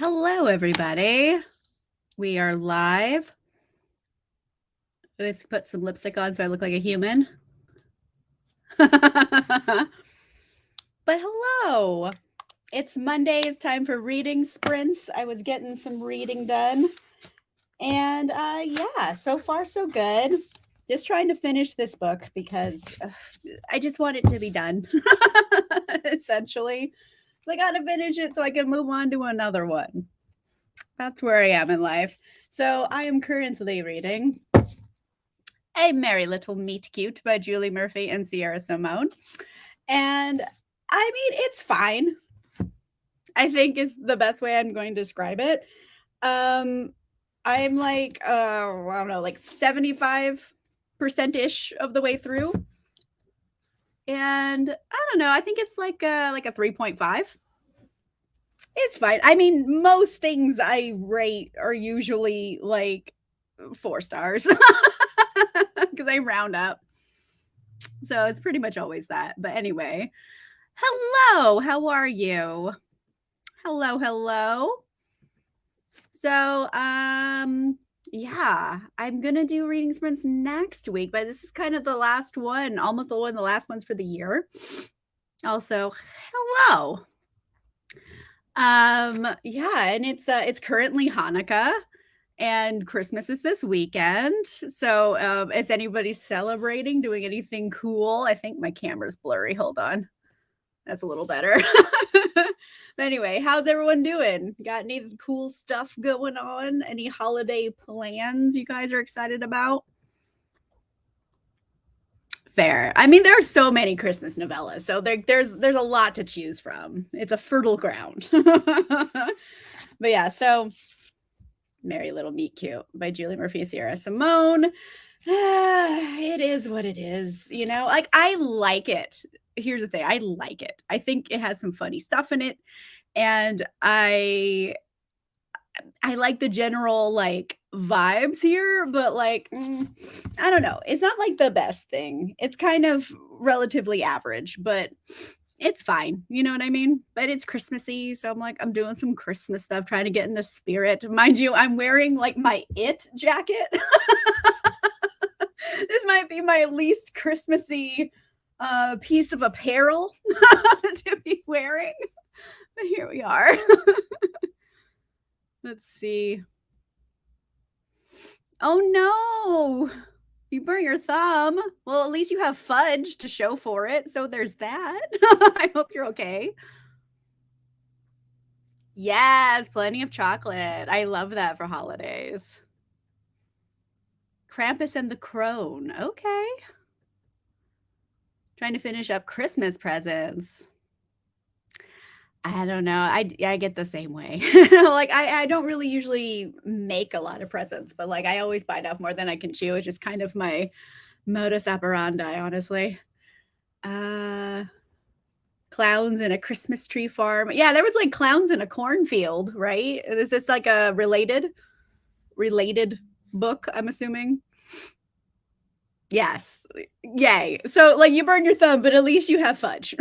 Hello, everybody. We are live. Let's put some lipstick on so I look like a human. But hello. It's Monday. It's time for reading sprints. I was getting some reading done. And yeah, so far so good. Just trying to finish this book because I just want it to be done. Essentially. I got to finish it so I can move on to another one. That's where I am in life. So I am currently reading A Merry Little Meet Cute by Julie Murphy and Sierra Simone. And I mean, it's fine. I think is the best way I'm going to describe it. I'm like, I don't know, like 75% ish of the way through. And I don't know, I think it's like a 3.5. It's fine. I mean, most things I rate are usually like 4 stars because I round up. So it's pretty much always that. But anyway, hello, how are you? Hello, hello. So, yeah, I'm gonna do reading sprints next week, but this is kind of the last one, almost the last ones for the year. Also, hello. Yeah, and it's currently Hanukkah and Christmas is this weekend. So, is anybody celebrating, doing anything cool? I think my camera's blurry. Hold on. That's a little better. But anyway, how's everyone doing? Got any cool stuff going on? Any holiday plans you guys are excited about? Fair. I mean, there are so many Christmas novellas, so there's a lot to choose from. It's a fertile ground. But yeah, so Merry Little Meet Cute by Julie Murphy, Sierra Simone. It is what it is, you know? Like, I like it. Here's the thing, I like it. I think it has some funny stuff in it, and I like the general, like, vibes here, but, like, I don't know. It's not, like, the best thing. It's kind of relatively average, but it's fine. You know what I mean? But it's Christmassy, so I'm like, I'm doing some Christmas stuff, trying to get in the spirit. Mind you, I'm wearing like my It jacket. This might be my least Christmassy piece of apparel to be wearing. But here we are. Let's see. Oh no. You burnt your thumb. Well, at least you have fudge to show for it. So there's that. I hope you're okay. Yes, plenty of chocolate. I love that for holidays. Krampus and the Crone. Okay. Trying to finish up Christmas presents. I don't know. I get the same way. Like I don't really usually make a lot of presents, but like I always bite off more than I can chew. It's just kind of my modus operandi, honestly. Uh Clowns in a Christmas tree farm. Yeah, there was like clowns in a cornfield, right? Is this like a related book, I'm assuming? Yes. Yay. So like you burn your thumb, but at least you have fudge.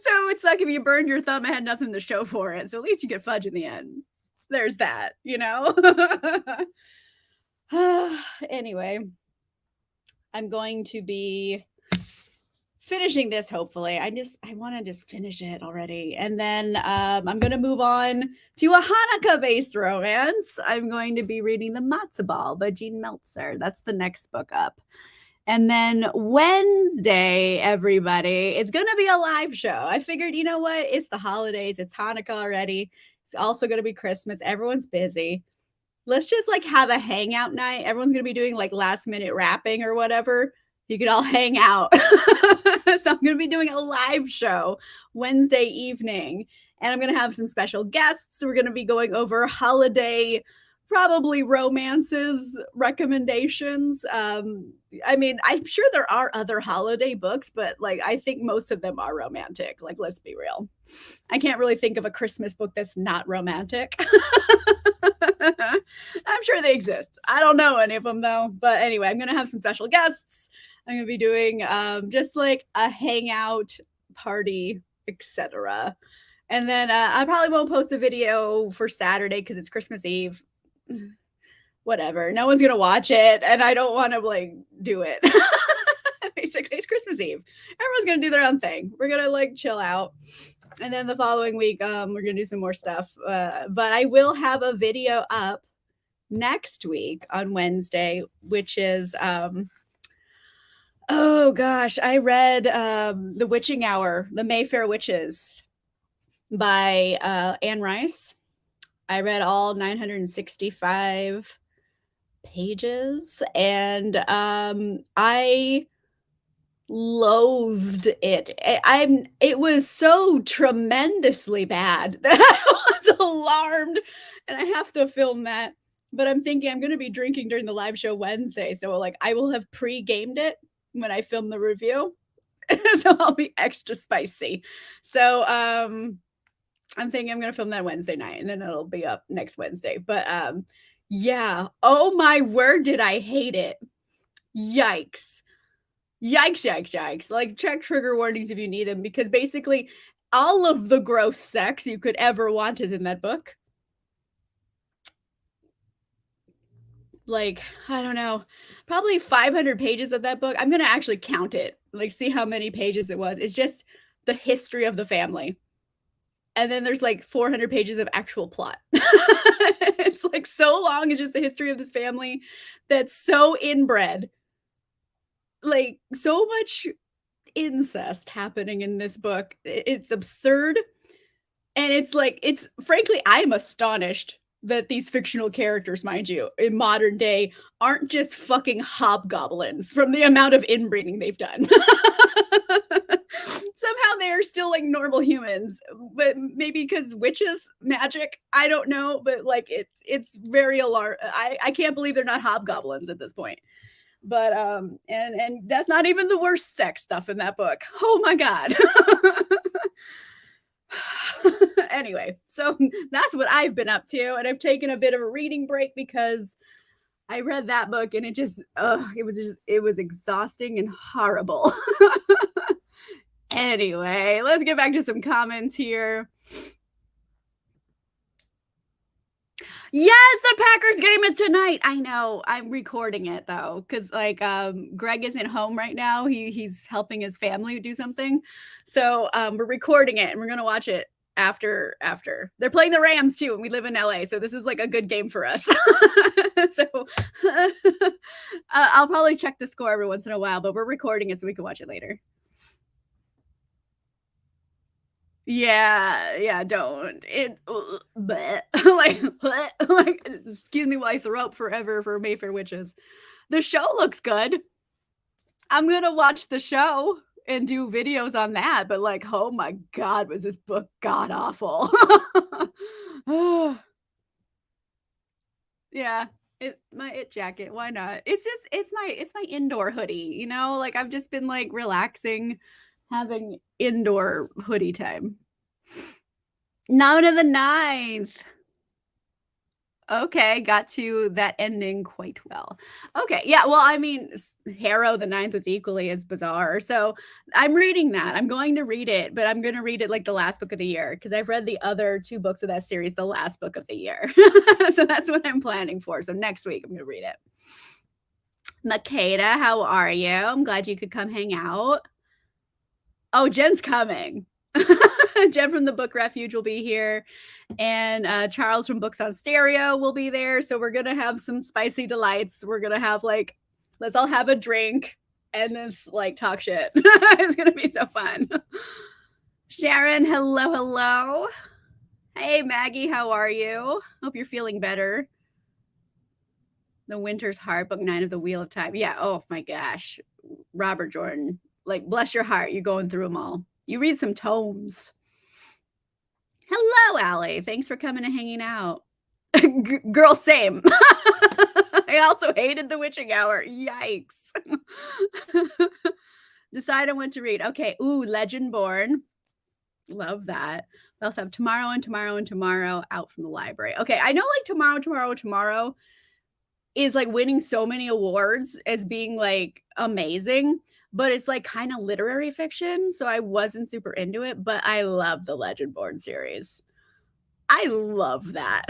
So it would suck if you burned your thumb and had nothing to show for it. So at least you get fudge in the end. There's that, you know? Anyway, I'm going to be finishing this hopefully. I want to just finish it already. And then I'm going to move on to a Hanukkah based romance. I'm going to be reading The Matzo Ball by Jean Meltzer. That's the next book up. And then Wednesday, everybody, it's going to be a live show. I figured, you know what? It's the holidays. It's Hanukkah already. It's also going to be Christmas. Everyone's busy. Let's just like have a hangout night. Everyone's going to be doing like last minute rapping or whatever. You could all hang out. So I'm going to be doing a live show Wednesday evening. And I'm going to have some special guests. We're going to be going over holiday, probably romances, recommendations. I mean, I'm sure there are other holiday books, but like I think most of them are romantic. Like, let's be real. I can't really think of a Christmas book that's not romantic. I'm sure they exist. I don't know any of them though. But anyway, I'm going to have some special guests. I'm going to be doing just like a hangout party, etc. And then I probably won't post a video for Saturday because it's Christmas Eve. Whatever. No one's gonna watch it, and I don't want to like do it. Basically, it's Christmas Eve. Everyone's gonna do their own thing. We're gonna like chill out. And then the following week, we're gonna do some more stuff. But I will have a video up next week on Wednesday, which is oh gosh, I read The Witching Hour, The Mayfair Witches by Anne Rice. I read all 965 pages, and I loathed it. It was so tremendously bad that I was alarmed, and I have to film that. But I'm thinking I'm going to be drinking during the live show Wednesday, so like I will have pre-gamed it when I film the review. So I'll be extra spicy. So I'm thinking I'm going to film that Wednesday night, and then it'll be up next Wednesday. But yeah, oh my word, did I hate it. Yikes. Yikes, yikes, yikes. Like, check trigger warnings if you need them, because basically all of the gross sex you could ever want is in that book. Like, I don't know, probably 500 pages of that book. I'm going to actually count it, like see how many pages it was. It's just the history of the family. And then there's like 400 pages of actual plot. It's like so long. It's just the history of this family that's so inbred. Like so much incest happening in this book. It's absurd. And it's like, it's frankly, I'm astonished that these fictional characters, mind you, in modern day, aren't just fucking hobgoblins from the amount of inbreeding they've done. Somehow they're still like normal humans, but maybe because witches magic, I don't know, but like it's very alarming. I can't believe they're not hobgoblins at this point. But and that's not even the worst sex stuff in that book. Oh my god. Anyway, so that's what I've been up to, and I've taken a bit of a reading break because I read that book and it was exhausting and horrible. Anyway, let's get back to some comments here. Yes, the Packers game is tonight. I know. I'm recording it though, because like Greg isn't home right now. He's helping his family do something. So we're recording it and we're gonna watch it after. They're playing the Rams too, and we live in LA, so this is like a good game for us. So I'll probably check the score every once in a while, but we're recording it so we can watch it later. Yeah, don't. Bleh. Like, bleh. Like, excuse me while I throw up forever for Mayfair Witches. The show looks good. I'm gonna watch the show and do videos on that, but like, oh my god, was this book god awful. Yeah, my it jacket. Why not? It's my indoor hoodie, you know? Like I've just been like relaxing, having indoor hoodie time. Now to the 9th. Okay, got to that ending quite well. Okay, yeah, well, I mean, Harrow the 9th was equally as bizarre. So I'm reading that. I'm going to read it, but I'm going to read it like the last book of the year because I've read the other 2 books of that series the last book of the year. So that's what I'm planning for. So next week I'm going to read it. Makeda, how are you? I'm glad you could come hang out. Oh, Jen's coming. Jen from the Book Refuge will be here, and Charles from Books on Stereo will be there. So we're gonna have some spicy delights. We're gonna have like, let's all have a drink and then like talk shit. It's gonna be so fun. Sharon, hello. Hey Maggie, how are you? Hope you're feeling better. The Winter's Heart, book 9 of the Wheel of Time. Yeah. Oh my gosh, Robert Jordan. Like, bless your heart, you're going through them all. You read some tomes. Hello, Allie. Thanks for coming and hanging out. Girl, same. I also hated The Witching Hour. Yikes. Decide on what to read. Okay. Ooh, Legendborn. Love that. We also have Tomorrow and Tomorrow and Tomorrow out from the library. Okay. I know like Tomorrow is like winning so many awards as being like amazing. but it's like kind of literary fiction, so I wasn't super into it, but I love the Legendborn series. I love that.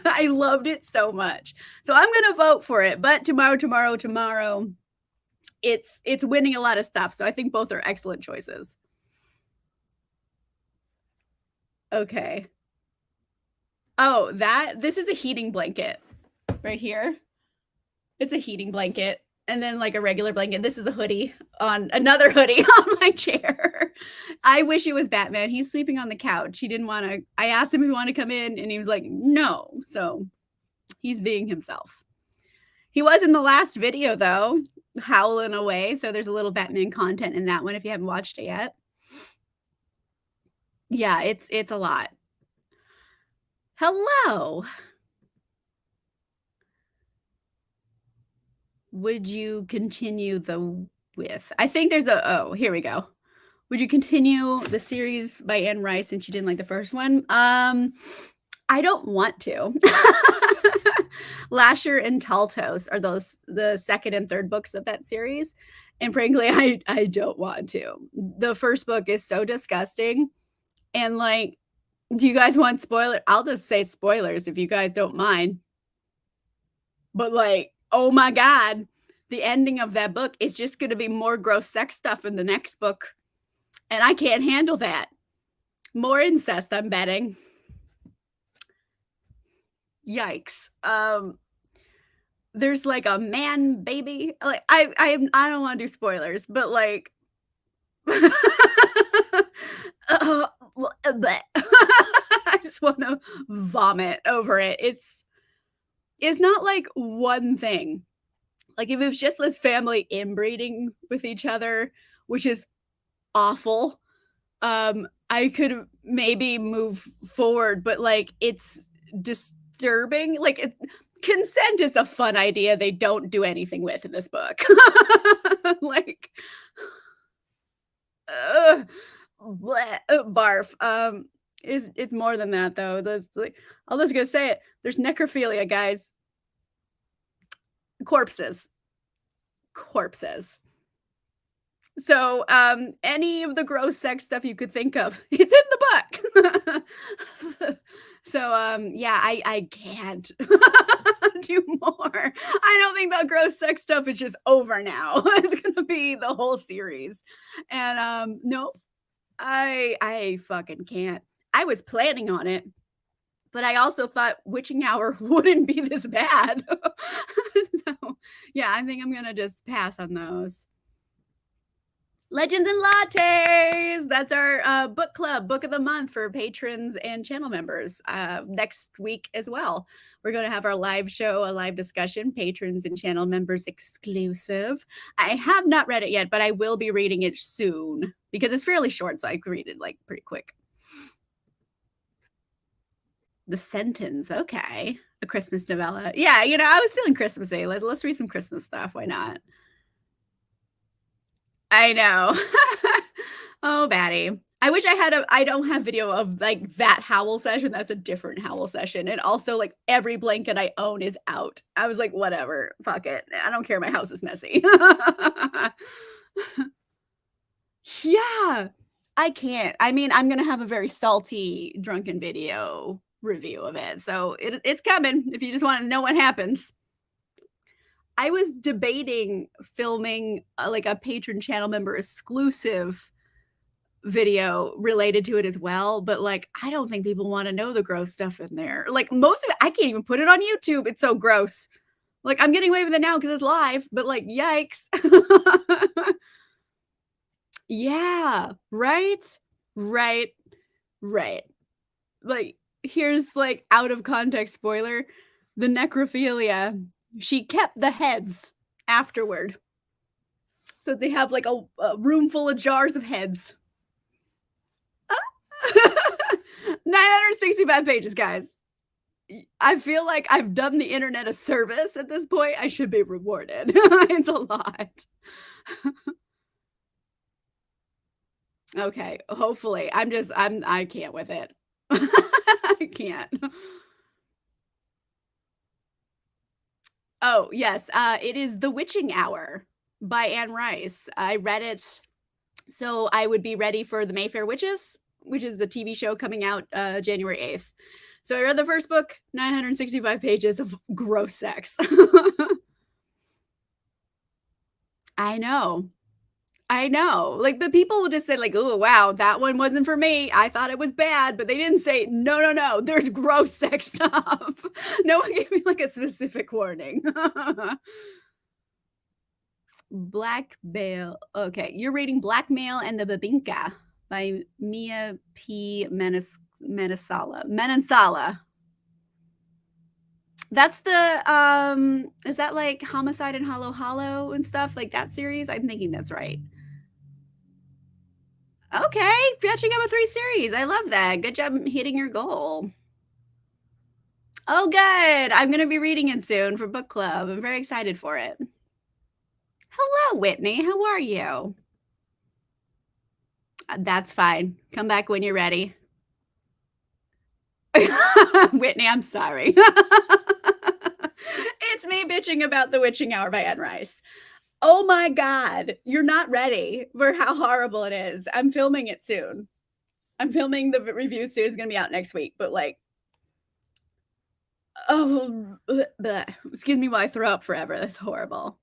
I loved it so much. So I'm gonna vote for it, but tomorrow, it's winning a lot of stuff, so I think both are excellent choices. Okay. Oh, this is a heating blanket right here. It's a heating blanket and then like a regular blanket. This is a hoodie on another hoodie on my chair. I wish it was Batman. He's sleeping on the couch. He didn't want to. I asked him if he wanted to come in and he was like, no. So he's being himself. He was in the last video though, howling away. So there's a little Batman content in that one if you haven't watched it yet. Yeah, it's a lot. Hello. Would you continue the with? I think there's here we go. Would you continue the series by Anne Rice since you didn't like the first one? I don't want to. Lasher and Taltos are the second and third books of that series. And frankly, I don't want to. The first book is so disgusting. And like, do you guys want spoiler? I'll just say spoilers if you guys don't mind. But like, oh my God, the ending of that book is just going to be more gross sex stuff in the next book. And I can't handle that. More incest, I'm betting. Yikes. There's like a man baby. Like I don't want to do spoilers, but like I just want to vomit over it. It's not like one thing. Like if it was just this family inbreeding with each other, which is awful, I could maybe move forward, but like it's disturbing. Like consent is a fun idea they don't do anything with in this book. Like barf. It's more than that though. That's like I'm just gonna say it. There's necrophilia, guys. Corpses. So, any of the gross sex stuff you could think of, it's in the book. So, yeah, I can't do more. I don't think the gross sex stuff is just over now. It's gonna be the whole series. And, nope, I fucking can't. I was planning on it, but I also thought Witching Hour wouldn't be this bad. So, yeah, I think I'm gonna just pass on those. Legends and Lattes. That's our book club, book of the month for patrons and channel members. Next week as well, we're going to have our live show, a live discussion, patrons and channel members exclusive. I have not read it yet, but I will be reading it soon because it's fairly short, so I can read it like pretty quick. The Sentence. Okay. A Christmas novella. Yeah, I was feeling Christmassy. Let's read some Christmas stuff. Why not? I know. Oh, Batty. I wish I don't have video of like that howl session. That's a different howl session. And also like every blanket I own is out. I was like, whatever, fuck it. I don't care. My house is messy. Yeah, I can't. I mean, I'm going to have a very salty drunken video review of it. So it's coming if you just want to know what happens. I was debating filming like a patron channel member exclusive video related to it as well, but like I don't think people want to know the gross stuff in there. Like most of it, I can't even put it on YouTube. It's so gross. Like I'm getting away with it now because it's live, but like yikes. Yeah, right, right, right. Like here's like out of context spoiler: the necrophilia. She kept the heads afterward. So they have like a room full of jars of heads. 965 pages, guys. I feel like I've done the internet a service at this point. I should be rewarded. It's a lot. Okay, hopefully. I can't with it. I can't. Oh, yes, it is The Witching Hour by Anne Rice. I read it so I would be ready for The Mayfair Witches, which is the TV show coming out January 8th. So I read the first book, 965 pages of gross sex. I know. I know. Like, the people will just say, like, "Oh, wow, that one wasn't for me. I thought it was bad," but they didn't say, "No, no, no, there's gross sex stuff." No one gave me, like, a specific warning. Blackmail. Okay, you're reading Blackmail and the Babinka by Mia P. Manansala. That's the, is that like Homicide and Hollow Hollow and stuff, like that series? I'm thinking that's right. Okay, catching up with 3 series. I love that. Good job hitting your goal. Oh, good. I'm gonna be reading it soon for book club. I'm very excited for it. Hello, Whitney. How are you? That's fine. Come back when you're ready. Whitney, I'm sorry. It's me bitching about The Witching Hour by Anne Rice. Oh my god, you're not ready for how horrible it is. I'm filming it soon. I'm filming the review soon. It's gonna be out next week, but like, oh, bleh. Excuse me while I throw up forever. That's horrible.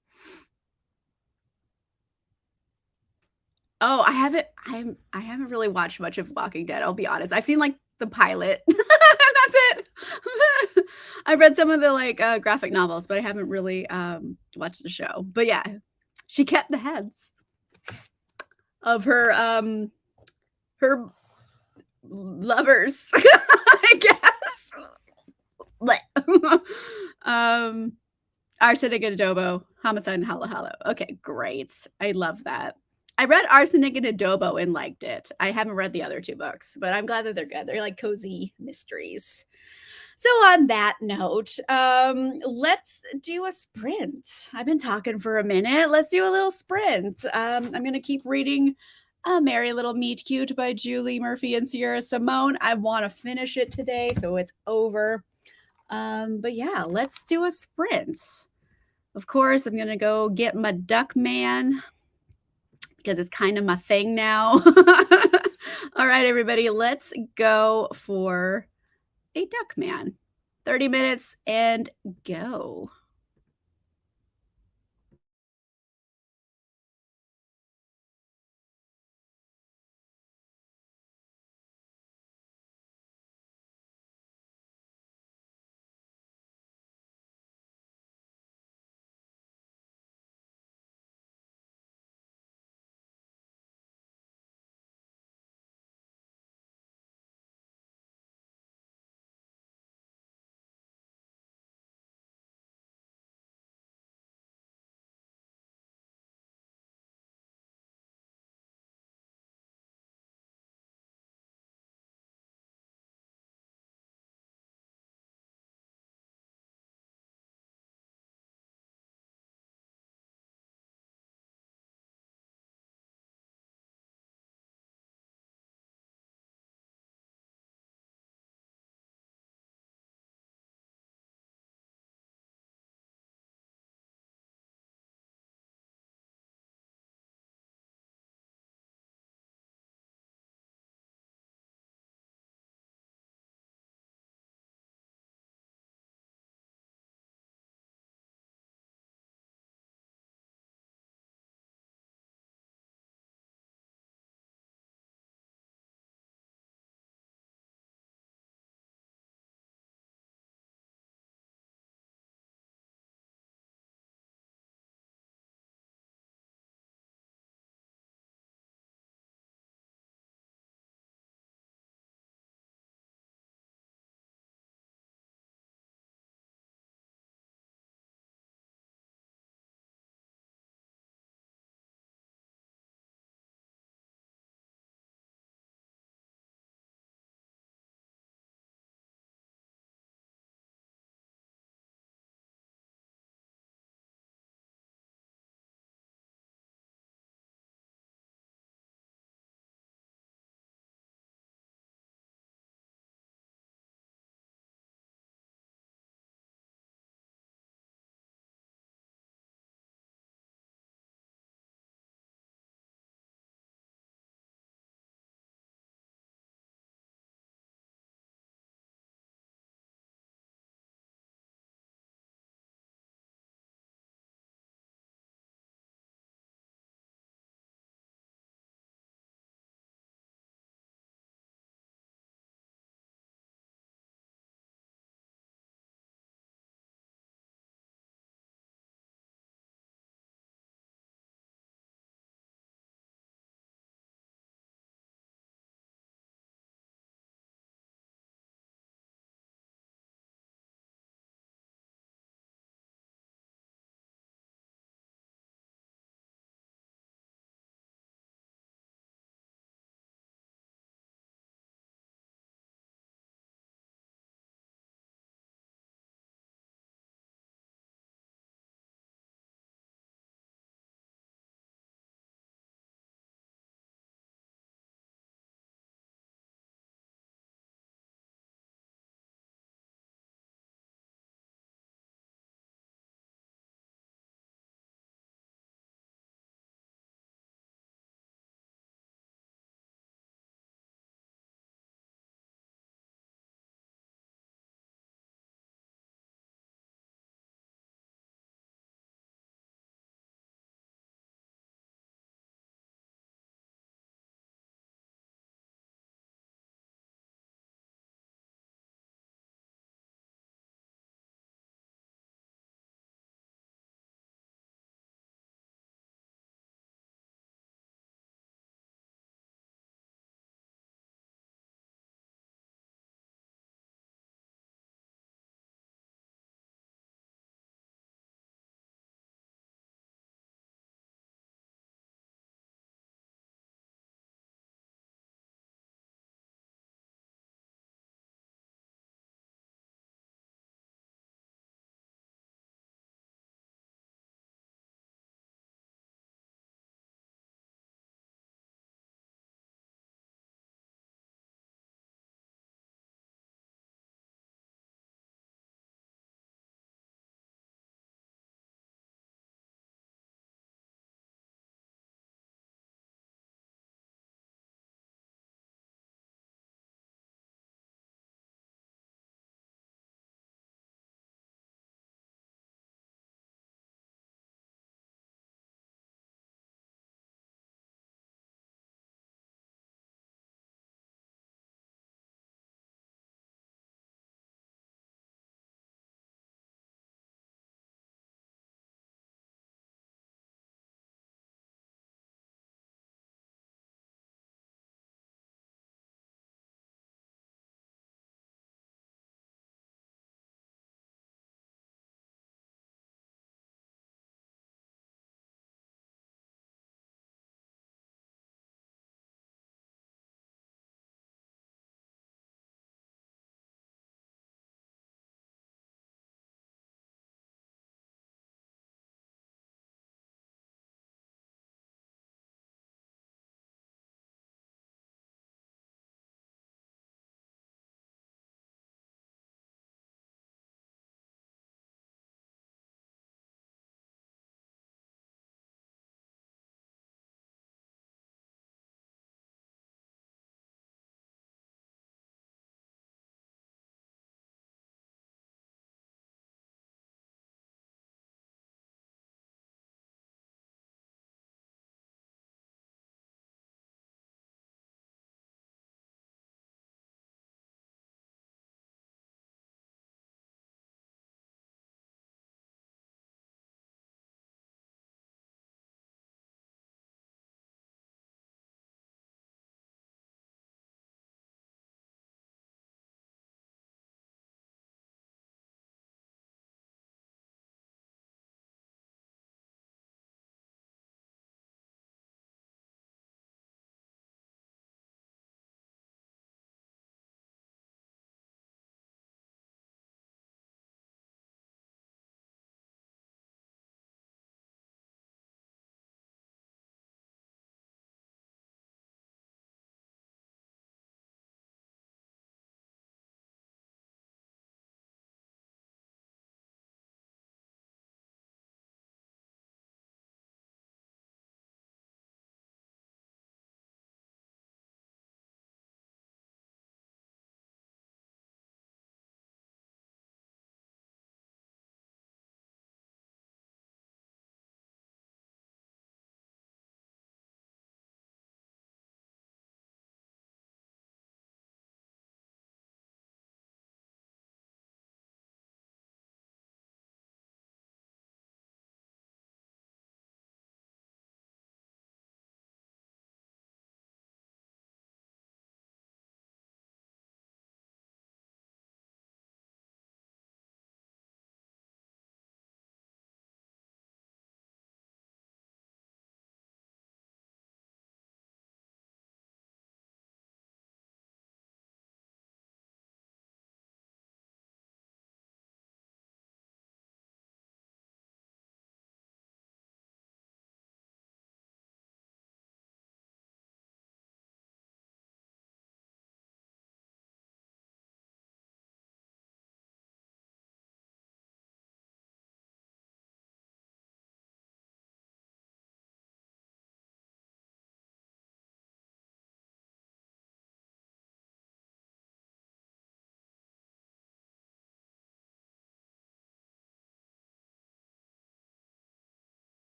Oh, I haven't really watched much of Walking Dead, I'll be honest. I've seen, like, the pilot. That's it. I've read some of the, like, graphic novels, but I haven't really, watched the show. But yeah, she kept the heads of her lovers, I guess. Bleh. Um, Arsenic and Adobo, Homicide and Hollow Hollow. Okay, great. I love that. I read Arsenic and Adobo and liked it. I haven't read the other 2 books, but I'm glad that they're good. They're like cozy mysteries. So on that note, let's do a sprint. I've been talking for a minute. Let's do a little sprint. I'm gonna keep reading A Merry Little Meet Cute by Julie Murphy and Sierra Simone. I want to finish it today, so it's over. But yeah, let's do a sprint. Of course, I'm gonna go get my Duck Man because it's kind of my thing now. All right, everybody, let's go for a Duck Man. 30 minutes and go.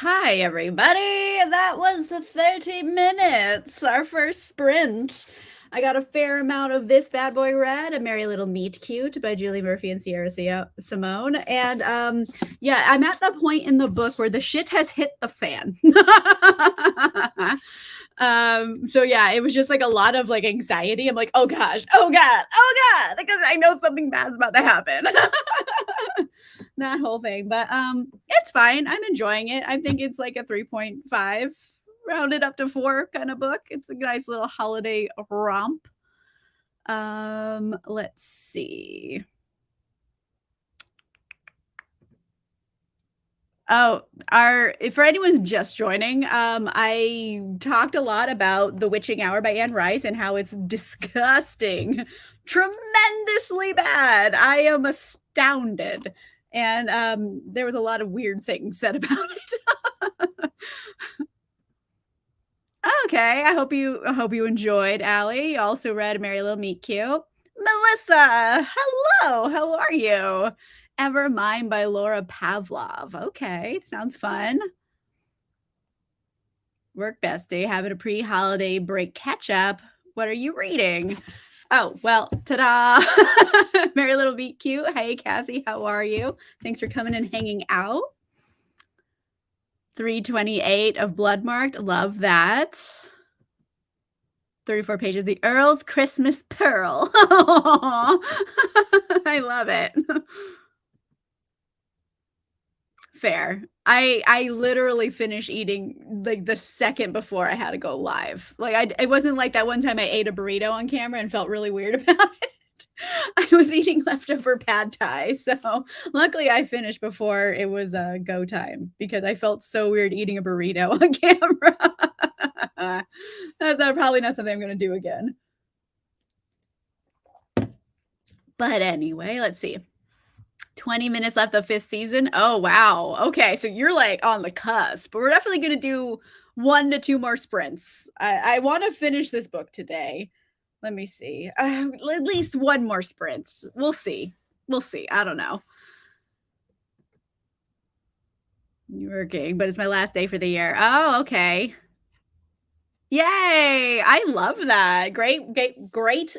Hi, everybody. That was the 30 minutes, our first sprint. I got a fair amount of this bad boy read, A Merry Little Meet Cute by Julie Murphy and Sierra Simone. And yeah, I'm at the point in the book where the shit has hit the fan. So yeah, it was just like a lot of like anxiety. I'm like, oh gosh, oh god, oh god, because I know something bad's about to happen. That whole thing. But it's fine. I'm enjoying it. I think it's like a 3.5 rounded up to 4 kind of book. It's a nice little holiday romp. Let's see. Oh, for anyone just joining, I talked a lot about The Witching Hour by Anne Rice and how it's disgusting, tremendously bad. I am astounded. And there was a lot of weird things said about it. Okay, I hope you enjoyed, Allie. You also read A Merry Little Meet Cute. Melissa, hello. How are you? Ever Mine by Laura Pavlov. Okay, sounds fun. Work bestie, having a pre-holiday break catch up. What are you reading? Oh, well, ta-da. Merry Little Meet Cute. Hey, Cassie, how are you? Thanks for coming and hanging out. 328 of Bloodmarked. Love that. 34 pages. The Earl's Christmas Pearl. I love it. Fair. I literally finished eating like the second before I had to go live. Like it wasn't like that one time I ate a burrito on camera and felt really weird about it. I was eating leftover pad thai. So luckily I finished before it was go time because I felt so weird eating a burrito on camera. That's probably not something I'm going to do again. But anyway, let's see. 20 minutes left of 5th season. Oh, wow. Okay, so you're like on the cusp. But we're definitely going to do 1 to 2 more sprints. I want to finish this book today. Let me see. At least 1 more sprint. We'll see. We'll see. I don't know. You're working, but it's my last day for the year. Oh, okay. Yay! I love that. Great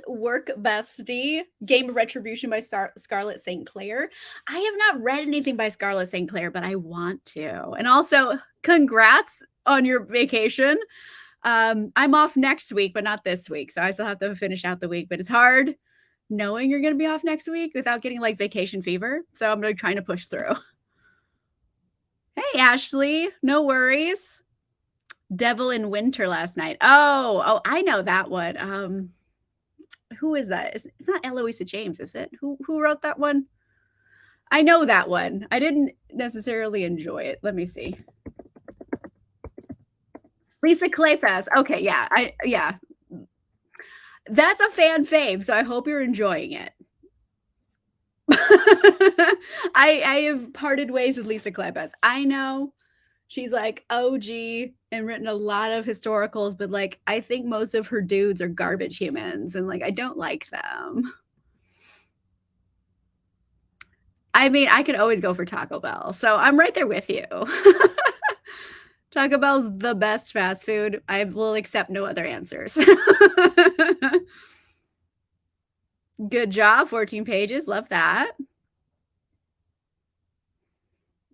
work, bestie. Game of Retribution by Scarlett St. Clair. I have not read anything by Scarlett St. Clair, but I want to. And also, congrats on your vacation. I'm off next week, but not this week. So I still have to finish out the week, but it's hard knowing you're going to be off next week without getting like vacation fever. So I'm really trying to push through. Hey, Ashley. No worries. Devil in Winter last night. Oh, I know that one. Who is that? It's not Eloisa James, is it? Who wrote that one? I know that one. I didn't necessarily enjoy it. Let me see. Lisa Kleypas. Okay, yeah. That's a fan fave, so I hope you're enjoying it. I have parted ways with Lisa Kleypas. I know she's like OG and written a lot of historicals, but like I think most of her dudes are garbage humans and like I don't like them. I mean, I could always go for Taco Bell. So I'm right there with you. Taco Bell's the best fast food. I will accept no other answers. Good job. 14 pages. Love that.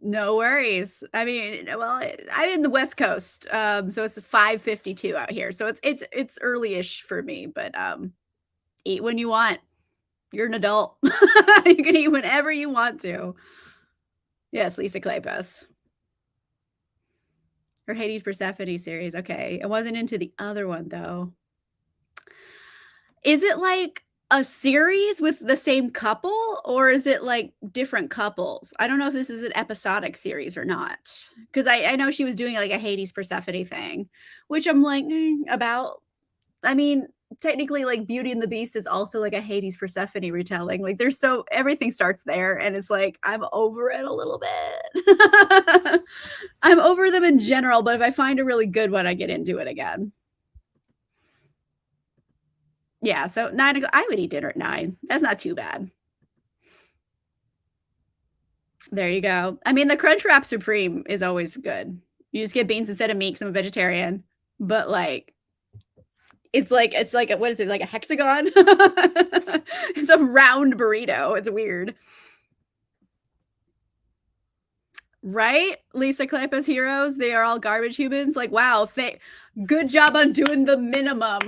No worries. I mean, well, I'm in the West Coast, so it's 5:52 out here. So it's early-ish for me, but eat when you want. You're an adult. You can eat whenever you want to. Yes, Lisa Kleypas. Her Hades Persephone series. Okay. I wasn't into the other one though. Is it like a series with the same couple or is it like different couples? I don't know if this is an episodic series or not. Because I know she was doing like a Hades Persephone thing, which I'm like about. I mean, technically like Beauty and the Beast is also like a Hades Persephone retelling. Like there's everything starts there and it's like I'm over it a little bit. I'm over them in general, but if I find a really good one, I get into it again. Yeah, so 9 o'clock. I would eat dinner at 9. That's not too bad. There you go. I mean, the Crunchwrap Supreme is always good. You just get beans instead of meat 'cause I'm a vegetarian. But, like, it's like a, what is it, like a hexagon? It's a round burrito. It's weird. Right? Lisa Kleypas heroes, they are all garbage humans. Like, wow, good job on doing the minimum.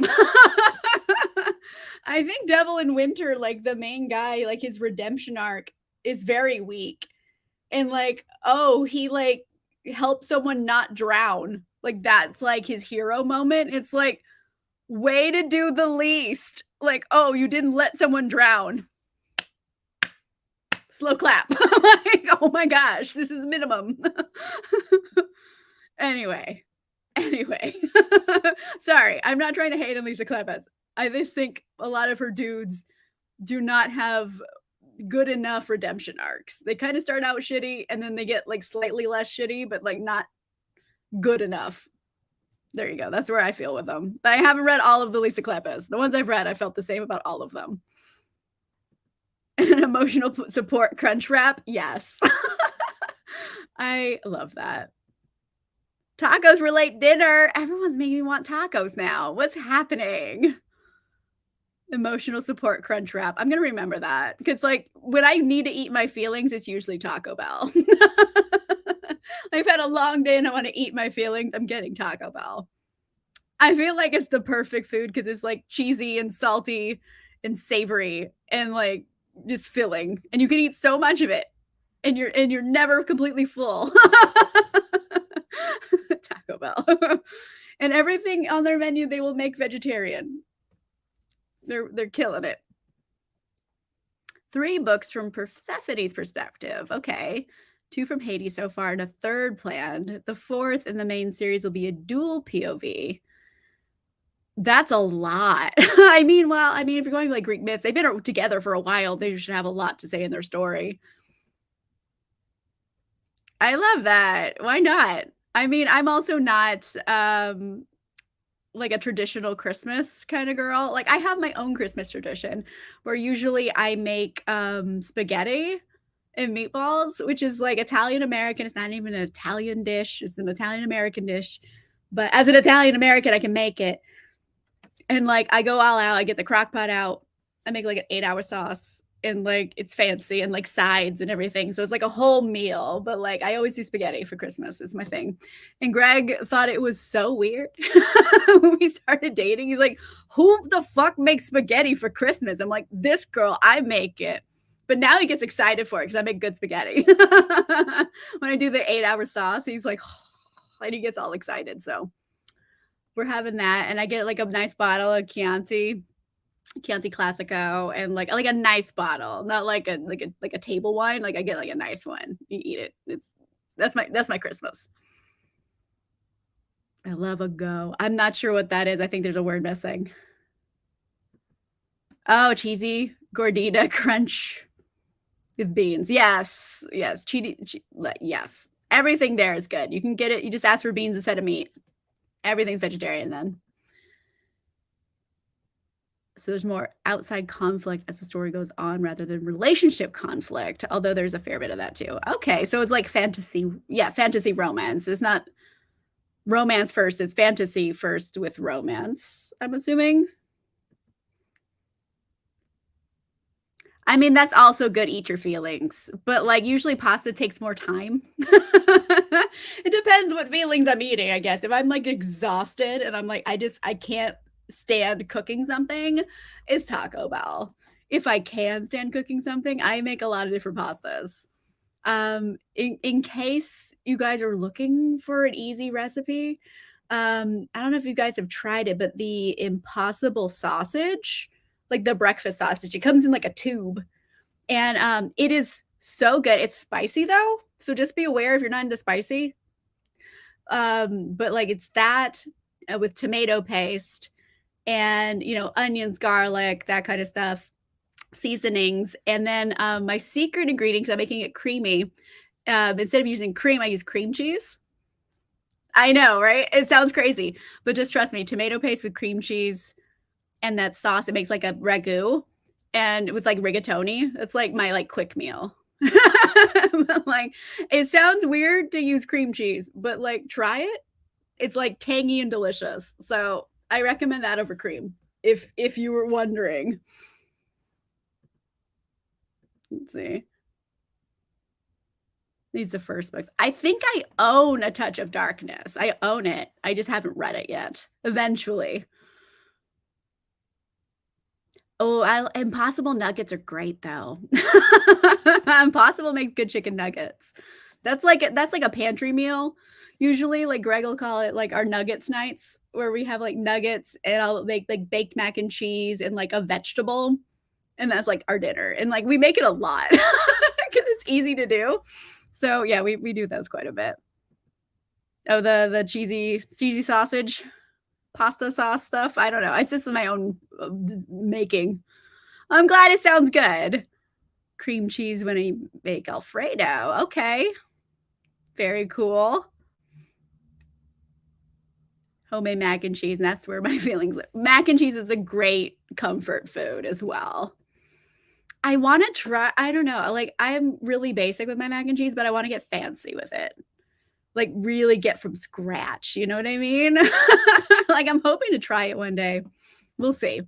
I think Devil in Winter, like the main guy, like his redemption arc is very weak. And like, oh, he like helped someone not drown. Like that's like his hero moment. It's like, way to do the least. Like, oh, you didn't let someone drown. Slow clap. Like, oh my gosh, this is the minimum. Anyway, anyway. Sorry, I'm not trying to hate on Lisa Kleypas. I just think a lot of her dudes do not have good enough redemption arcs. They kind of start out shitty and then they get like slightly less shitty, but like not good enough. There you go. That's where I feel with them. But I haven't read all of the Lisa Kleypas. The ones I've read, I felt the same about all of them. An emotional support crunch wrap? Yes. I love that. Tacos for late dinner. Everyone's making me want tacos now. What's happening? Emotional support crunch wrap. I'm gonna remember that because, like, when I need to eat my feelings, it's usually Taco Bell. I've had a long day and I want to eat my feelings. I'm getting Taco Bell. I feel like it's the perfect food because it's like cheesy and salty and savory and like just filling, and you can eat so much of it, and you're never completely full. Taco Bell. And everything on their menu they will make vegetarian. They're killing it. 3 books from Persephone's perspective. Okay. 2 from Hades so far and a 3rd planned. The 4th in the main series will be a dual POV. That's a lot. I mean, well, I mean, if you're going like Greek myths, they've been together for a while. They should have a lot to say in their story. I love that. Why not? I mean, I'm also not like a traditional Christmas kind of girl. Like I have my own Christmas tradition where usually I make spaghetti and meatballs, which is like Italian American. It's not even an Italian dish, it's an Italian American dish. But as an Italian American, I can make it. And like I go all out, I get the crock pot out, I make like an 8-hour sauce, and like it's fancy and like sides and everything. So it's like a whole meal. But like I always do spaghetti for Christmas. It's my thing. And Greg thought it was so weird when we started dating. He's like, who the fuck makes spaghetti for Christmas? I'm like, this girl, I make it. But now he gets excited for it because I make good spaghetti. When I do the 8-hour sauce, he's like, oh, and he gets all excited. So we're having that, and I get like a nice bottle of Chianti Classico, and like a nice bottle, not like a table wine. Like I get like a nice one. You eat it. That's my Christmas. I love a go. I'm not sure what that is. I think there's a word missing. Oh, cheesy gordita crunch with beans. Yes, yes, yes. Everything there is good. You can get it. You just ask for beans instead of meat. Everything's vegetarian then. So there's more outside conflict as the story goes on rather than relationship conflict, although there's a fair bit of that too. Okay, so it's like fantasy. Yeah, fantasy romance. It's not romance first, it's fantasy first with romance, I'm assuming. I mean, that's also good, eat your feelings, but like usually pasta takes more time. It depends what feelings I'm eating, I guess. If I'm like exhausted and I'm like, I can't stand cooking something, it's Taco Bell. If I can stand cooking something, I make a lot of different pastas. In case you guys are looking for an easy recipe, I don't know if you guys have tried it, but the Impossible sausage, like the breakfast sausage, it comes in like a tube, and it is so good. It's spicy though, so just be aware if you're not into spicy. But like it's that with tomato paste and onions, garlic, that kind of stuff, seasonings, and then my secret ingredient, 'cause I'm making it creamy. Instead of using cream, I use cream cheese. I know, right? It sounds crazy, but just trust me, tomato paste with cream cheese and that sauce, it makes like a ragu, and with like rigatoni. It's like my like quick meal. But, like, it sounds weird to use cream cheese, but, like, try it. It's, like, tangy and delicious. So, I recommend that over cream if you were wondering. Let's see. These the first books. I think I own A Touch of Darkness. I own it. I just haven't read it yet. Eventually. Oh, I Impossible nuggets are great though. Impossible makes good chicken nuggets. That's like a pantry meal. Usually, like Greg will call it like our nuggets nights, where we have like nuggets and I'll make like baked mac and cheese and like a vegetable, and that's like our dinner. And like we make it a lot because it's easy to do. So yeah, we do those quite a bit. Oh, the cheesy sausage, pasta sauce stuff. I don't know. It's just my own making. I'm glad it sounds good. Cream cheese when I make Alfredo. Okay. Very cool. Homemade mac and cheese, and that's where my feelings live. Mac and cheese is a great comfort food as well. I wanna try I don't know, like, I'm really basic with my mac and cheese, but I wanna get fancy with it. Like, really get from scratch, you know what I mean? Like, I'm hoping to try it one day. We'll see.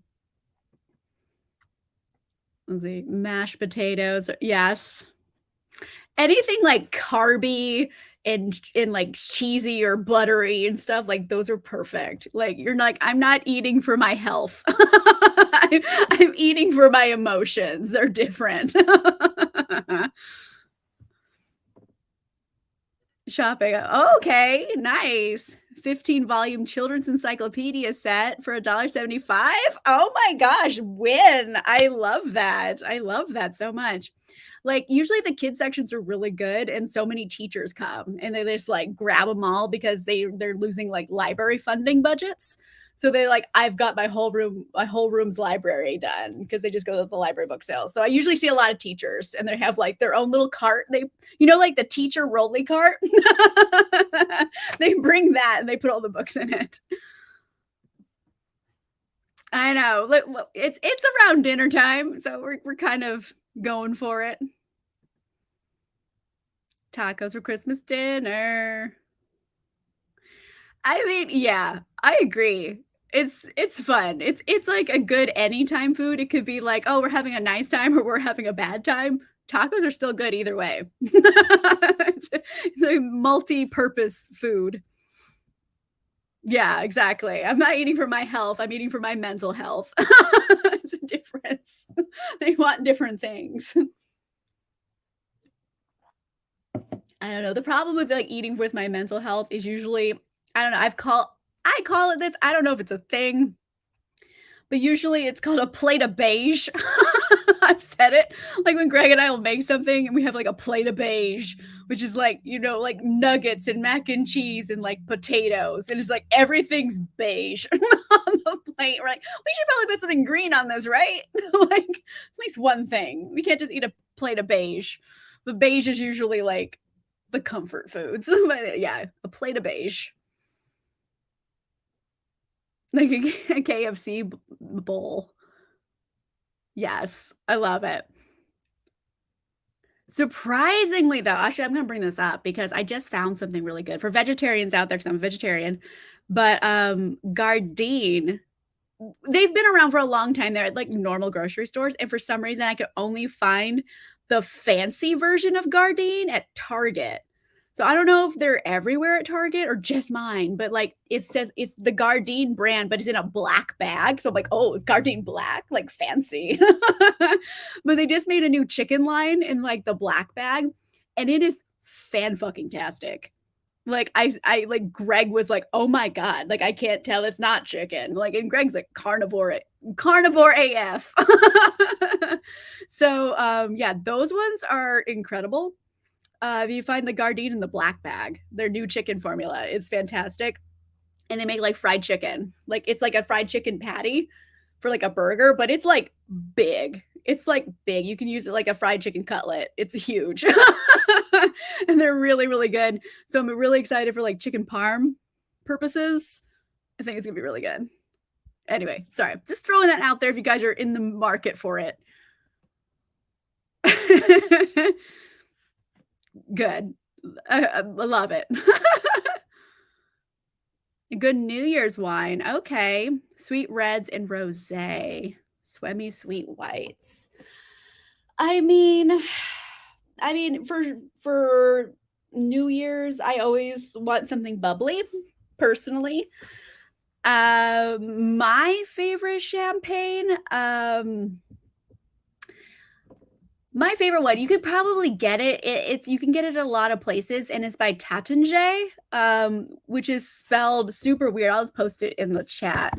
Let's see, mashed potatoes, yes. Anything like carby and like cheesy or buttery and stuff, like those are perfect. Like you're like, I'm not eating for my health. I'm eating for my emotions. They're different. Shopping. Oh, okay, nice. 15 volume children's encyclopedia set for $1.75. Oh my gosh, win. I love that. I love that so much. Like usually the kids sections are really good and so many teachers come and they just like grab them all because they're losing like library funding budgets. So they like, I've got my whole room's library done because they just go to the library book sale. So I usually see a lot of teachers and they have like their own little cart. Like the teacher rolly cart. They bring that and they put all the books in it. I know. It's around dinner time, so we're kind of going for it. Tacos for Christmas dinner. I mean, yeah, I agree. It's fun. It's like a good anytime food. It could be like, "Oh, we're having a nice time," or "We're having a bad time." Tacos are still good either way. It's a multi-purpose food. Yeah, exactly. I'm not eating for my health, I'm eating for my mental health. It's a difference. They want different things. I don't know. The problem with like eating with my mental health is usually I don't know. I call it this. I don't know if it's a thing, but usually it's called a plate of beige. I've said it. Like when Greg and I will make something and we have like a plate of beige, which is like, like nuggets and mac and cheese and like potatoes. And it's like everything's beige on the plate. We're like, we should probably put something green on this, right? Like at least one thing. We can't just eat a plate of beige. But beige is usually like the comfort foods. But yeah, a plate of beige. Like a KFC bowl. Yes, I love it. Surprisingly, though, actually, I'm gonna bring this up because I just found something really good for vegetarians out there because I'm a vegetarian. But Gardein, they've been around for a long time. They're at like normal grocery stores, and for some reason, I could only find the fancy version of Gardein at Target. So I don't know if they're everywhere at Target or just mine, but like it says it's the Gardein brand, but it's in a black bag. So I'm like, oh, it's Gardein black, like fancy. But they just made a new chicken line in like the black bag, and it is fan fucking tastic. Like I like Greg was like, "Oh my god, like I can't tell it's not chicken." Like and Greg's like carnivore AF. So yeah, those ones are incredible. You find the Gardein in the black bag, their new chicken formula is fantastic. And they make like fried chicken. Like it's like a fried chicken patty for like a burger, but it's like big. It's like big. You can use it like a fried chicken cutlet. It's huge. And they're really, really good. So I'm really excited for like chicken parm purposes. I think it's gonna be really good. Anyway, sorry. Just throwing that out there if you guys are in the market for it. Good. I love it. A good New Year's wine. Okay. Sweet reds and rosé. Swemmy sweet whites. I mean for New Year's, I always want something bubbly, personally. My favorite champagne, my favorite one, you could probably get it's you can get it at a lot of places, and it's by Taittinger, which is spelled super weird. I'll just post it in the chat.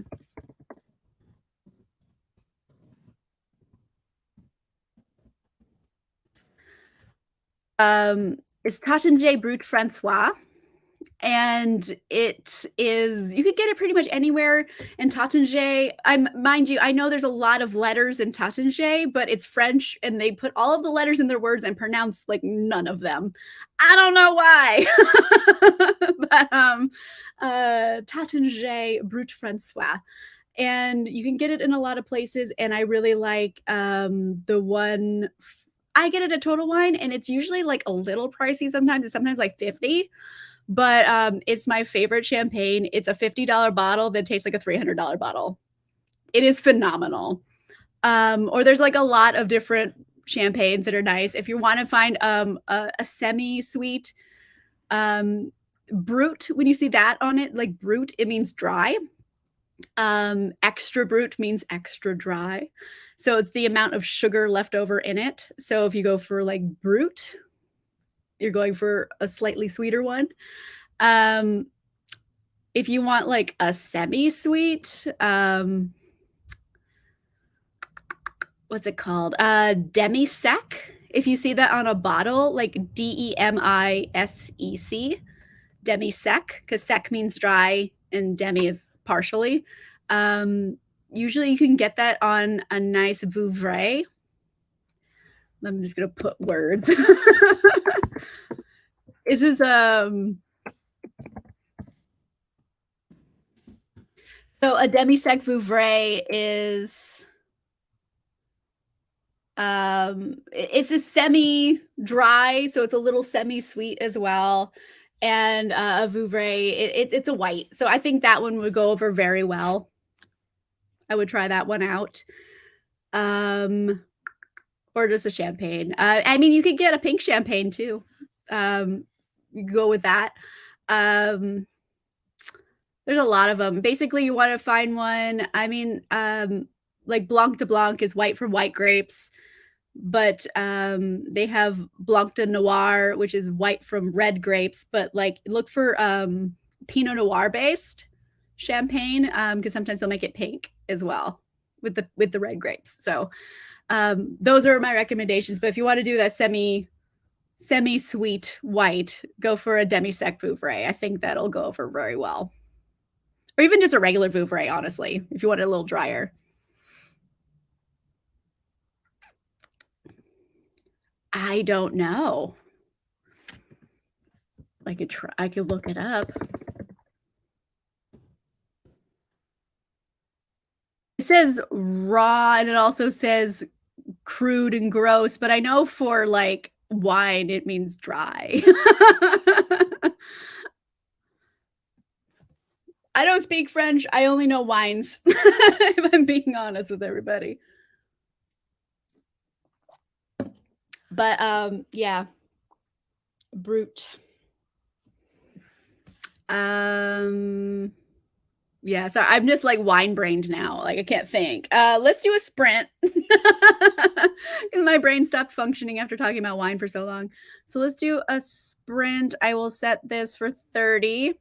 It's Taittinger Brut François, and it is you could get it pretty much anywhere in Taittinger. Mind you, I know there's a lot of letters in Taittinger, but it's French, and they put all of the letters in their words and pronounce like none of them. I don't know why. But Taittinger Brut François. And you can get it in a lot of places, and I really like the one I get it at Total Wine, and it's usually like a little pricey sometimes. It's sometimes like 50, but it's my favorite champagne. It's a $50 bottle that tastes like a $300 bottle. It is phenomenal. Or there's like a lot of different champagnes that are nice. If you want to find a semi-sweet brut, when you see that on it, like brut, it means dry. Extra brut means extra dry. So it's the amount of sugar left over in it. So if you go for like brut, you're going for a slightly sweeter one. If you want like a semi-sweet, what's it called? Demi-sec. If you see that on a bottle, like Demisec, demi-sec, because sec means dry and demi is partially. Usually you can get that on a nice Vouvray. I'm just gonna put words. This is so a demi-sec Vouvray is it's a semi-dry, so it's a little semi-sweet as well. And a Vouvray, it's a white, so I think that one would go over very well. I would try that one out. Or just a champagne. I mean, you could get a pink champagne too. You could go with that. There's a lot of them. Basically, you want to find one. I mean, like Blanc de Blanc is white from white grapes, but they have Blanc de Noir, which is white from red grapes. But like, look for Pinot Noir based champagne because sometimes they'll make it pink as well with the red grapes. So those are my recommendations. But if you want to do that semi-sweet white, go for a demi-sec Vouvray. I think that'll go over very well. Or even just a regular Vouvray, honestly, if you want it a little drier. I don't know. I could look it up. It says raw, and it also says crude and gross, but I know for like wine, it means dry. I don't speak French. I only know wines, if I'm being honest with everybody. But yeah, brut. Yeah, so I'm just like wine brained now. Like I can't think. Let's do a sprint. My brain stopped functioning after talking about wine for so long. So let's do a sprint. I will set this for 30.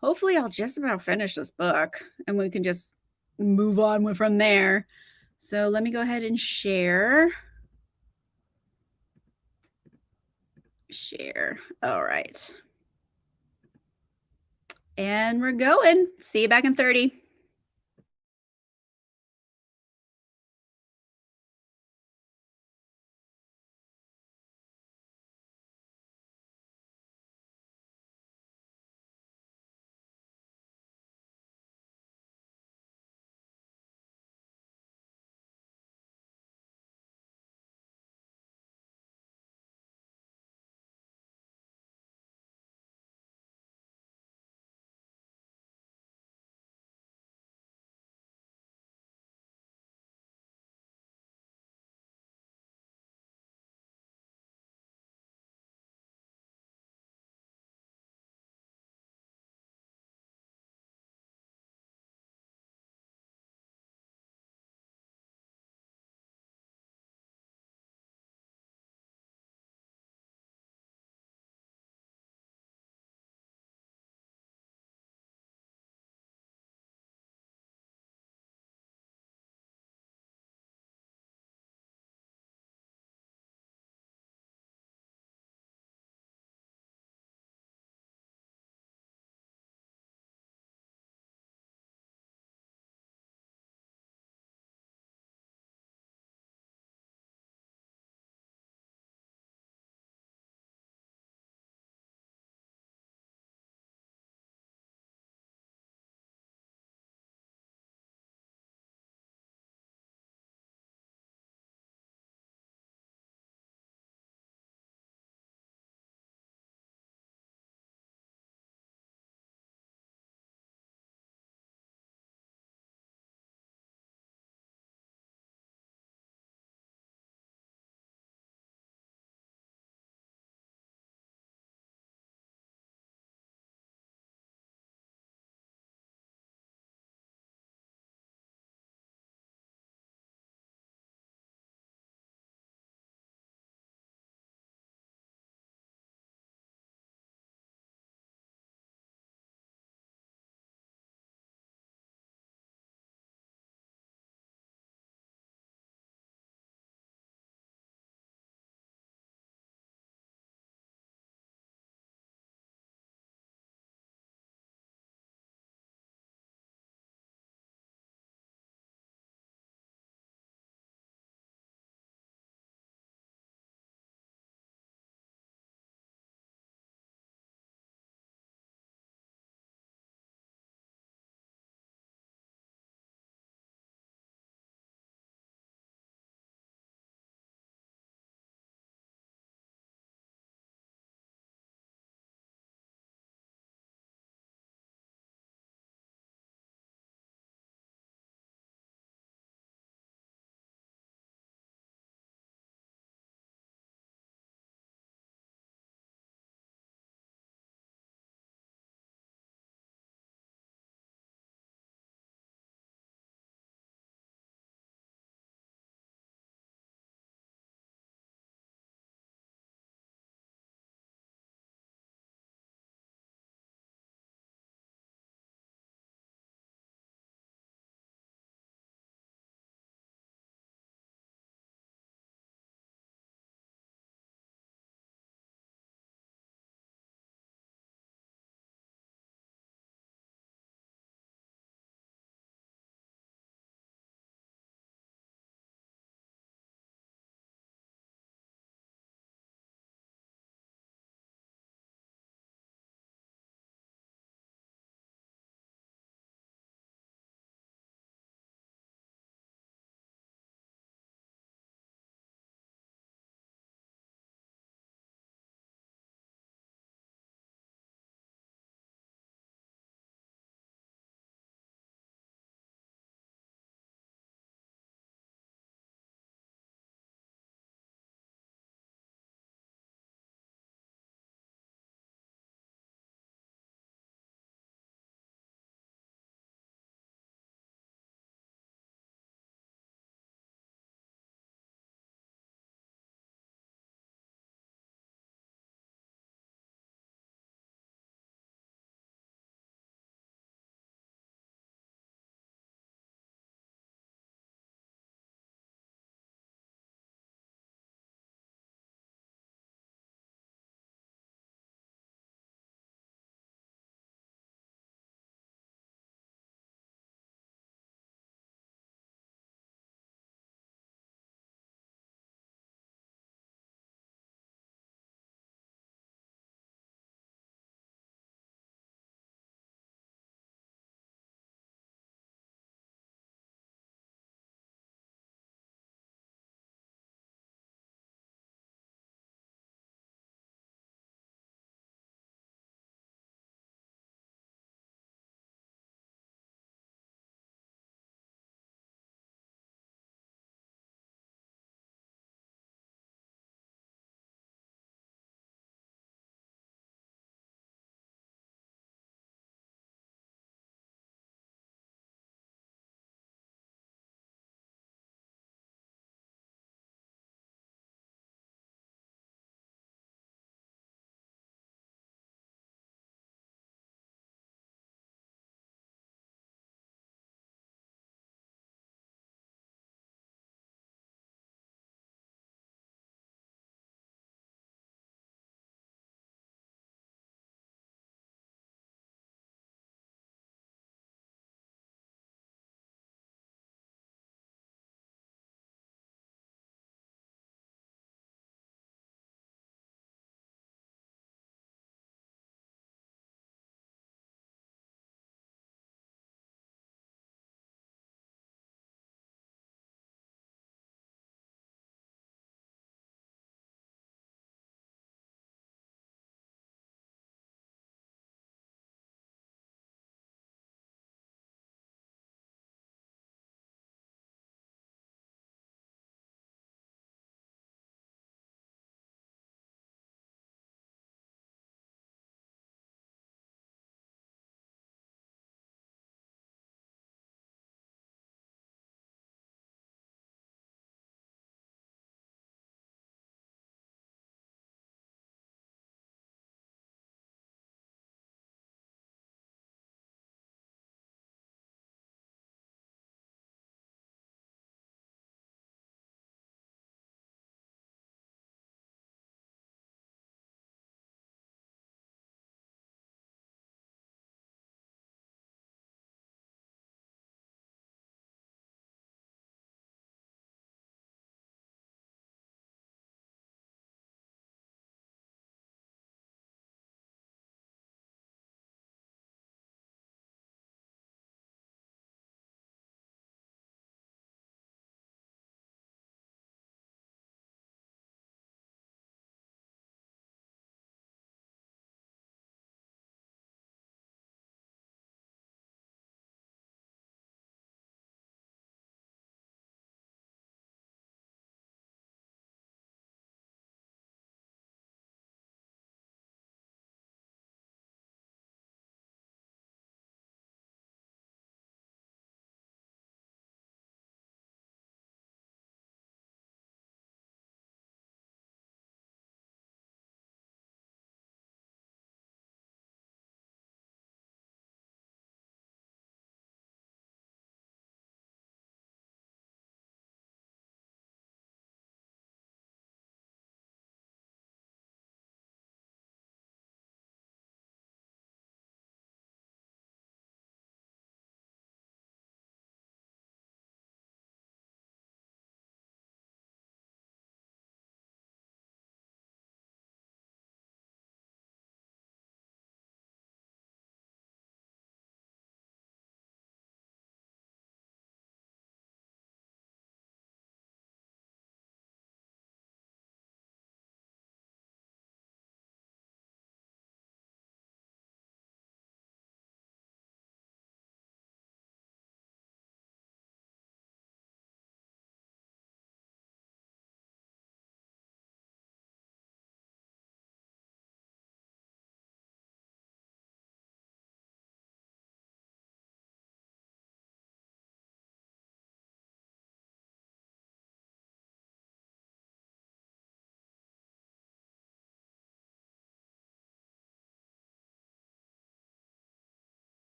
Hopefully I'll just about finish this book and we can just move on from there. So let me go ahead and share. Share. All right. And we're going. See you back in 30.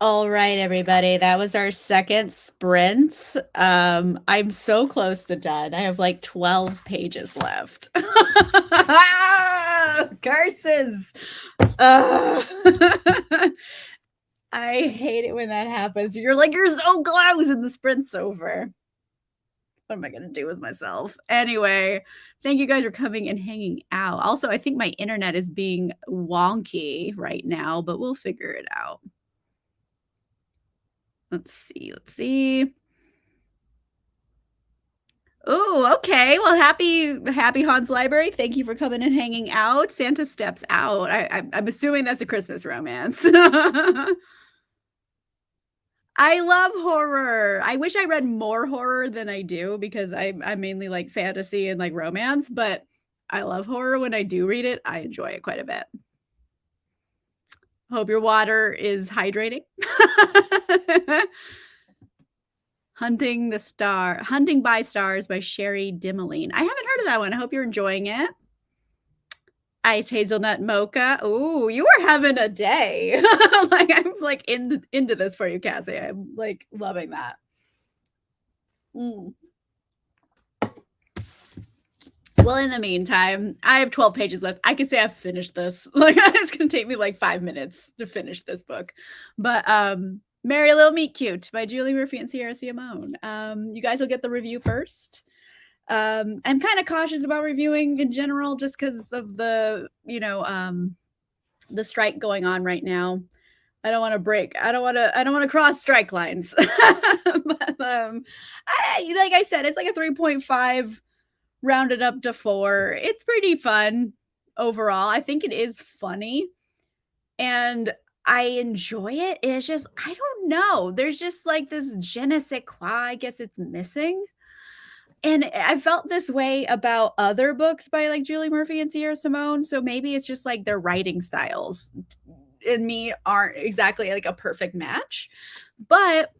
All right, everybody. That was our second sprint. I'm so close to done. I have like 12 pages left. Curses. Ugh. I hate it when that happens. You're like, you're so close and the sprint's over. What am I going to do with myself? Anyway, thank you guys for coming and hanging out. Also, I think my internet is being wonky right now, but we'll figure it out. Let's see. Oh, okay. Well, happy Haun's Library. Thank you for coming and hanging out. Santa steps out. I'm assuming that's a Christmas romance. I love horror. I wish I read more horror than I do because I mainly like fantasy and like romance, but I love horror. When I do read it, I enjoy it quite a bit. Hope your water is hydrating. Hunting by Stars by Sherry Dimeline. I haven't heard of that one. I hope you're enjoying it. Iced hazelnut mocha. Ooh, you are having a day. Like I'm like into this for you, Cassie. I'm like loving that. Well, in the meantime, I have 12 pages left. I can say I've finished this. Like it's gonna take me like 5 minutes to finish this book. But Merry Little Meet Cute by Julie Murphy and Sierra Simone. You guys will get the review first. I'm kind of cautious about reviewing in general just because of the, the strike going on right now. I don't want to cross strike lines. But like I said, it's like a 3.5 rounded up to 4. It's pretty fun overall. I think it is funny and I enjoy it. It's just, I don't know. There's just like this je ne sais quoi, I guess it's missing. And I felt this way about other books by like Julie Murphy and Sierra Simone. So maybe it's just like their writing styles and me aren't exactly like a perfect match. But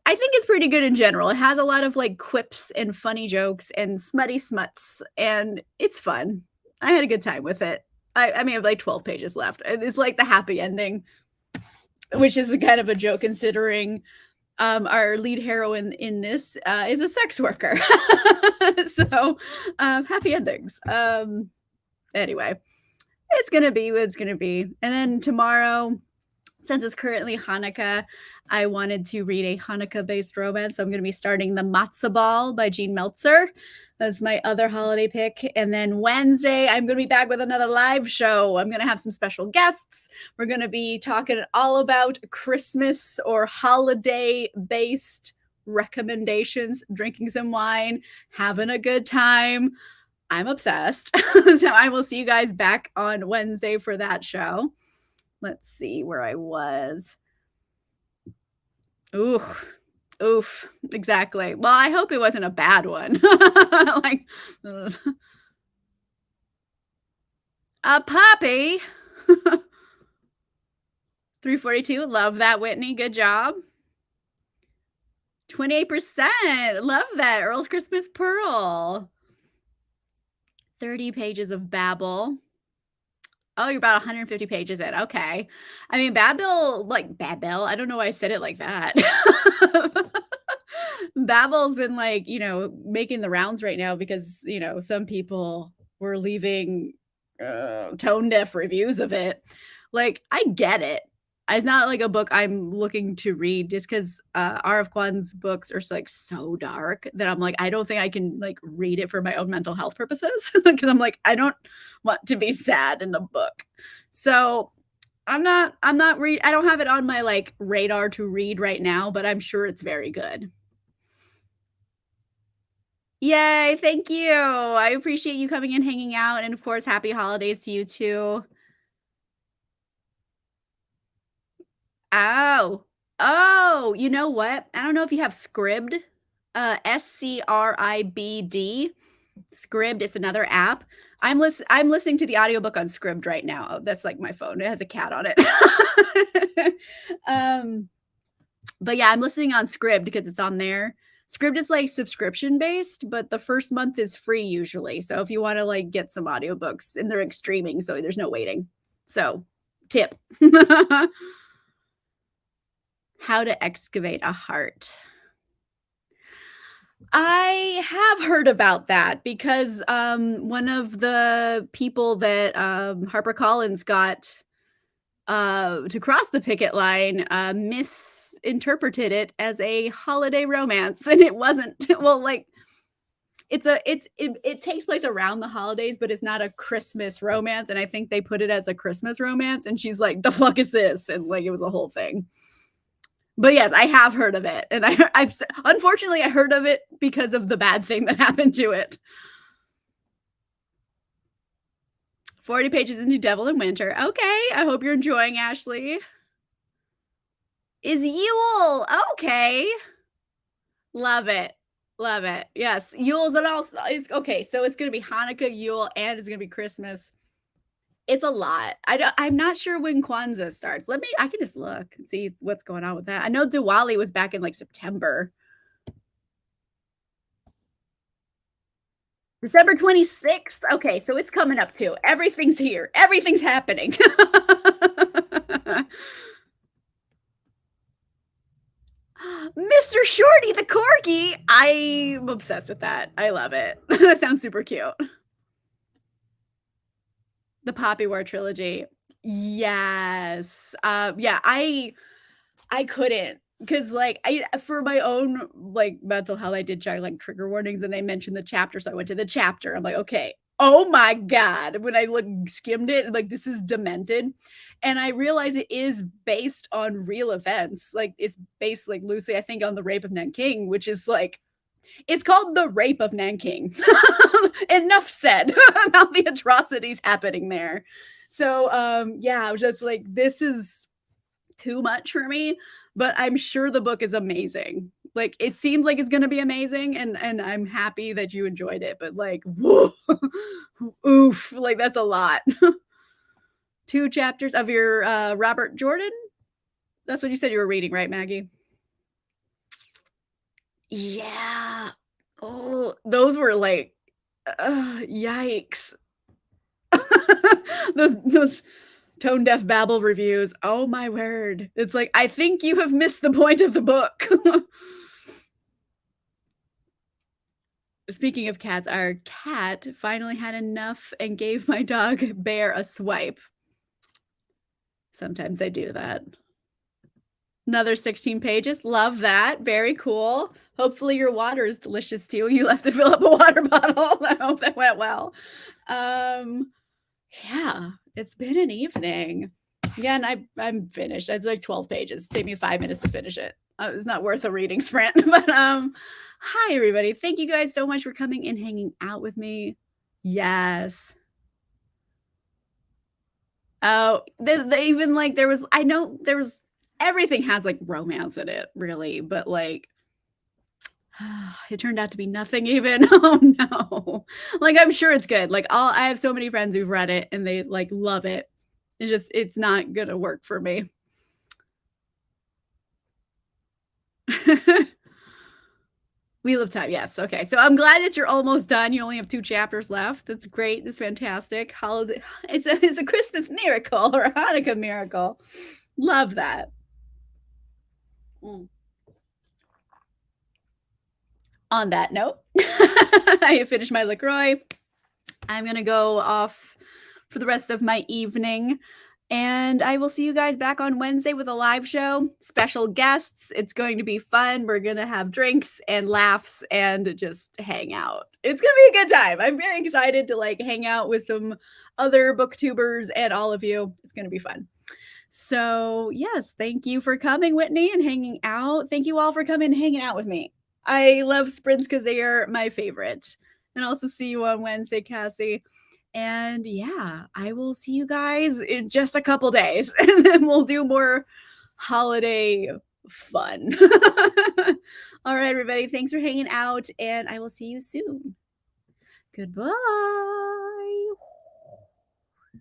I think it's pretty good in general. It has a lot of like quips and funny jokes and smutty smuts, and it's fun. I had a good time with it. I mean, I have like 12 pages left. It's like the happy ending, which is a kind of a joke considering our lead heroine in this is a sex worker. So happy endings. Anyway, it's gonna be what it's gonna be. And then tomorrow, since it's currently Hanukkah, I wanted to read a Hanukkah-based romance. So I'm going to be starting The Matzah Ball by Jean Meltzer. That's my other holiday pick. And then Wednesday, I'm going to be back with another live show. I'm going to have some special guests. We're going to be talking all about Christmas or holiday-based recommendations, drinking some wine, having a good time. I'm obsessed. So I will see you guys back on Wednesday for that show. Let's see where I was. Oof. Exactly. Well, I hope it wasn't a bad one. Like a puppy. 342. Love that, Whitney. Good job. 28%. Love that. Earl's Christmas Pearl. 30 pages of babble. Oh, you're about 150 pages in. Okay. I mean, Babel, I don't know why I said it like that. Babel's been like, making the rounds right now because, some people were leaving tone deaf reviews of it. Like, I get it. It's not like a book I'm looking to read just because R.F. Kuang's books are like so dark that I'm like, I don't think I can like read it for my own mental health purposes because I'm like, I don't want to be sad in the book. So I don't have it on my like radar to read right now, but I'm sure it's very good. Yay, thank you. I appreciate you coming and hanging out. And of course, happy holidays to you too. Oh, you know what? I don't know if you have Scribd, Scribd. Scribd, it's another app. I'm listening to the audiobook on Scribd right now. That's like my phone. It has a cat on it. But yeah, I'm listening on Scribd because it's on there. Scribd is like subscription based, but the first month is free usually. So if you want to like get some audiobooks, and they're like streaming, so there's no waiting. So tip. How to Excavate a Heart. I have heard about that because, one of the people that, HarperCollins got, to cross the picket line, misinterpreted it as a holiday romance, and it wasn't. Well, like, it takes place around the holidays, but it's not a Christmas romance, and I think they put it as a Christmas romance, and she's like, "The fuck is this?" And, like, it was a whole thing. But yes, I have heard of it, and unfortunately, I heard of it because of the bad thing that happened to it. 40 pages into Devil in Winter. Okay, I hope you're enjoying, Ashley. Is Yule. Okay. Love it. Love it. Yes, Yule's and also it's okay, so it's gonna be Hanukkah, Yule, and it's gonna be Christmas. It's a lot. I'm not sure when Kwanzaa starts. I can just look and see what's going on with that. I know Diwali was back in, like, September. December 26th? Okay, so it's coming up too. Everything's here. Everything's happening. Mr. Shorty the Corgi. I'm obsessed with that. I love it. That sounds super cute. The Poppy War trilogy. Yes. Yeah, I couldn't because like I for my own like mental health, I did check like trigger warnings and they mentioned the chapter. So I went to the chapter. I'm like, okay, oh my God. When I skimmed it, like this is demented. And I realized it is based on real events. Like it's based like loosely, I think, on the rape of Nanking, which is like it's called the rape of Nanking. Enough said about the atrocities happening there. So yeah, I was just like, this is too much for me, but I'm sure the book is amazing. Like it seems like it's gonna be amazing, and I'm happy that you enjoyed it. But like, whoa, oof, like that's a lot. 2 chapters of your Robert Jordan. That's what you said you were reading, right, Maggie? Yeah. Oh, those were like, yikes. Those tone deaf babble reviews. Oh my word. It's like, I think you have missed the point of the book. Speaking of cats, our cat finally had enough and gave my dog Bear a swipe. Sometimes I do that. Another 16 pages. Love that. Very cool. Hopefully your water is delicious too. You left to fill up a water bottle. I hope that went well. Yeah, it's been an evening. Yeah, and I'm finished. It's like 12 pages. Take me 5 minutes to finish it. It's not worth a reading sprint. But hi everybody. Thank you guys so much for coming and hanging out with me. Yes. Oh, they even like there was I know there was everything has like romance in it, really, but like it turned out to be nothing even. Oh no. Like I'm sure it's good. Like I have so many friends who've read it and they like love it. It's not gonna work for me. Wheel of Time. Yes. Okay. So I'm glad that you're almost done. You only have 2 chapters left. That's great. That's fantastic. Holiday. It's a Christmas miracle or a Hanukkah miracle. Love that. Mm. On that note, I have finished my LaCroix. I'm going to go off for the rest of my evening. And I will see you guys back on Wednesday with a live show. Special guests. It's going to be fun. We're going to have drinks and laughs and just hang out. It's going to be a good time. I'm very excited to like hang out with some other booktubers and all of you. It's going to be fun. So, yes, thank you for coming, Whitney, and hanging out. Thank you all for coming and hanging out with me. I love sprints because they are my favorite. And also see you on Wednesday, Cassie. And yeah, I will see you guys in just a couple days and then we'll do more holiday fun. All right, everybody. Thanks for hanging out and I will see you soon. Goodbye.